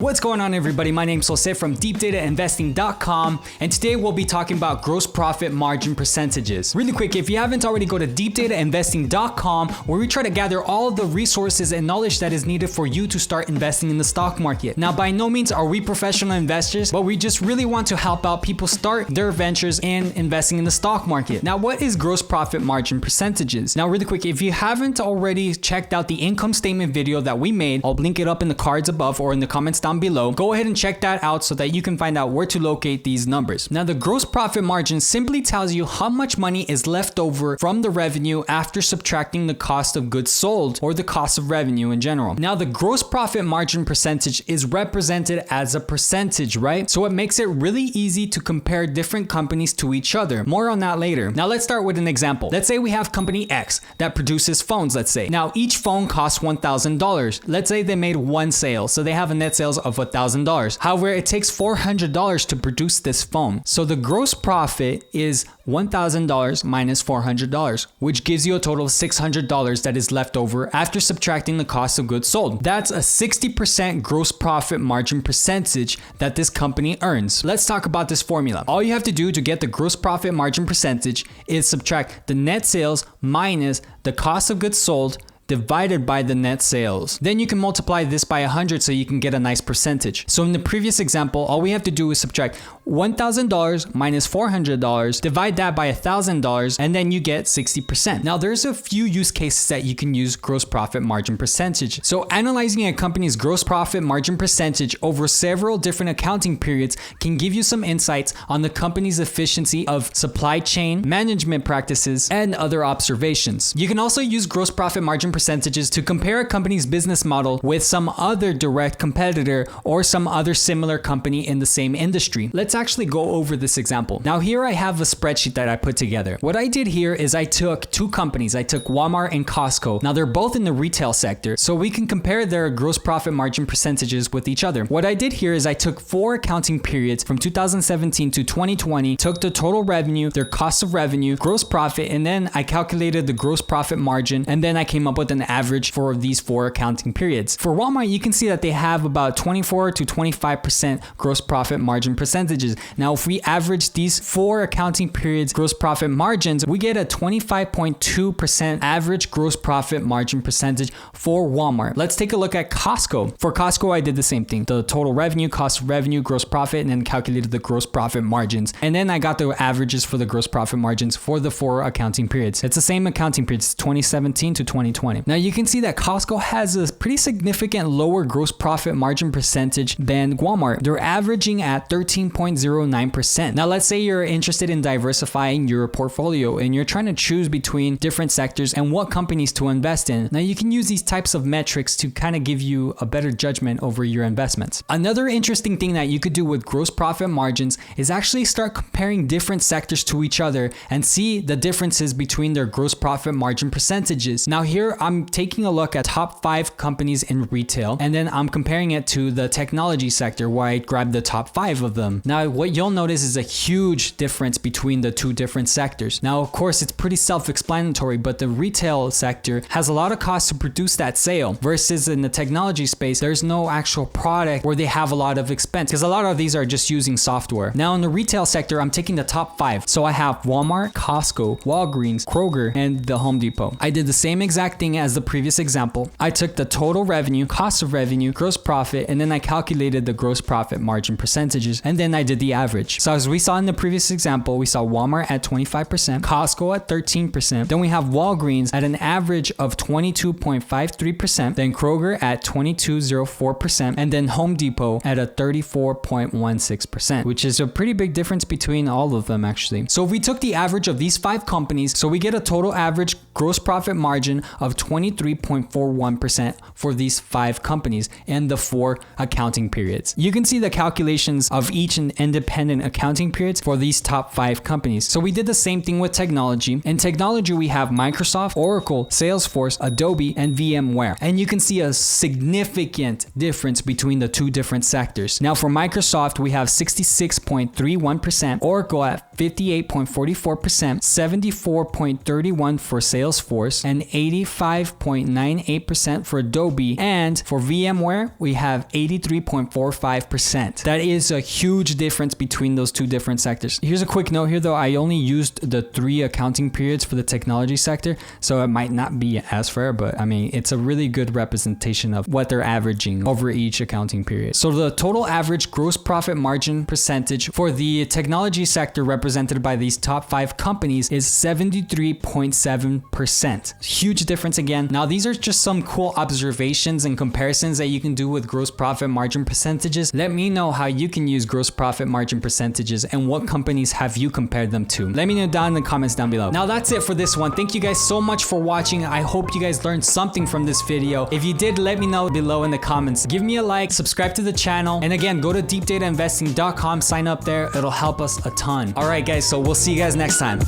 What's going on, everybody? My name's Jose from deepdatainvesting.com, and today we'll be talking about gross profit margin percentages. Really quick, if you haven't already, go to deepdatainvesting.com, where we try to gather all of the resources and knowledge that is needed for you to start investing in the stock market. Now, by no means are we professional investors, but we just really want to help out people start their ventures in investing in the stock market. Now, what is gross profit margin percentages? Now, really quick, if you haven't already checked out the income statement video that we made, I'll link it up in the cards above or in the comments down below. Go ahead and check that out so that you can find out where to locate these numbers. Now, the gross profit margin simply tells you how much money is left over from the revenue after subtracting the cost of goods sold, or the cost of revenue in general. Now, the gross profit margin percentage is represented as a percentage, right? So it makes it really easy to compare different companies to each other. More on that later. Now, let's start with an example. Let's say we have company X that produces phones, let's say. Now, each phone costs $1,000. Let's say they made one sale, so they have a net sales of $1,000. However, it takes $400 to produce this phone. So the gross profit is $1,000 minus $400, which gives you a total of $600 that is left over after subtracting the cost of goods sold. That's a 60% gross profit margin percentage that this company earns. Let's talk about this formula. All you have to do to get the gross profit margin percentage is subtract the net sales minus the cost of goods sold divided by the net sales. Then you can multiply this by 100 so you can get a nice percentage. So in the previous example, all we have to do is subtract $1,000 minus $400, divide that by $1,000, and then you get 60%. Now, there's a few use cases that you can use gross profit margin percentage. So analyzing a company's gross profit margin percentage over several different accounting periods can give you some insights on the company's efficiency of supply chain, management practices, and other observations. You can also use gross profit margin percentages to compare a company's business model with some other direct competitor or some other similar company in the same industry. Let's actually go over this example. Now, here I have a spreadsheet that I put together. What I did here is I took two companies. I took Walmart and Costco. Now, they're both in the retail sector, so we can compare their gross profit margin percentages with each other. What I did here is I took 4 accounting periods from 2017 to 2020, took the total revenue, their cost of revenue, gross profit, and then I calculated the gross profit margin, and then I came up with an average for these 4 accounting periods. For Walmart, you can see that they have about 24 to 25% gross profit margin percentages. Now, if we average these 4 accounting periods gross profit margins, we get a 25.2% average gross profit margin percentage for Walmart. Let's take a look at Costco. For Costco, I did the same thing. The total revenue, cost of revenue, gross profit, and then calculated the gross profit margins. And then I got the averages for the gross profit margins for the 4 accounting periods. It's the same accounting periods, 2017 to 2020. Now, you can see that Costco has a pretty significant lower gross profit margin percentage than Walmart. They're averaging at 13.09%. Now, let's say you're interested in diversifying your portfolio and you're trying to choose between different sectors and what companies to invest in. Now, you can use these types of metrics to kind of give you a better judgment over your investments. Another interesting thing that you could do with gross profit margins is actually start comparing different sectors to each other and see the differences between their gross profit margin percentages. Now, here I'm taking a look at top 5 companies in retail, and then I'm comparing it to the technology sector where I grabbed the top 5 of them. Now, what you'll notice is a huge difference between the 2 different sectors. Now, of course, it's pretty self-explanatory, but the retail sector has a lot of costs to produce that sale, versus in the technology space, there's no actual product where they have a lot of expense, because a lot of these are just using software. Now, in the retail sector, I'm taking the top 5. So I have Walmart, Costco, Walgreens, Kroger, and the Home Depot. I did the same exact thing as the previous example. I took the total revenue, cost of revenue, gross profit, and then I calculated the gross profit margin percentages, and then I did the average. So as we saw in the previous example, we saw Walmart at 25%, Costco at 13%, then we have Walgreens at an average of 22.53%, then Kroger at 22.04%, and then Home Depot at a 34.16%, which is a pretty big difference between all of them, actually. So if we took the average of these 5 companies, so we get a total average gross profit margin of 23.41% for these 5 companies in the 4 accounting periods. You can see the calculations of each independent accounting periods for these top 5 companies. So we did the same thing with technology. In technology, we have Microsoft, Oracle, Salesforce, Adobe, and VMware. And you can see a significant difference between the 2 different sectors. Now, for Microsoft, we have 66.31%, Oracle at 58.44%, 74.31% for Salesforce, and 85 85.98% for Adobe, and for VMware, we have 83.45%. That is a huge difference between those two different sectors. Here's a quick note here though, I only used the 3 accounting periods for the technology sector, so it might not be as fair, but I mean, it's a really good representation of what they're averaging over each accounting period. So the total average gross profit margin percentage for the technology sector represented by these top 5 companies is 73.7%. Huge difference again. Now, these are just some cool observations and comparisons that you can do with gross profit margin percentages. Let me know how you can use gross profit margin percentages and what companies have you compared them to. Let me know down in the comments down below. Now, that's it for this one. Thank you guys so much for watching. I hope you guys learned something from this video. If you did, let me know below in the comments. Give me a like, subscribe to the channel, and again, go to deepdatainvesting.com, sign up there. It'll help us a ton. All right, guys, so we'll see you guys next time.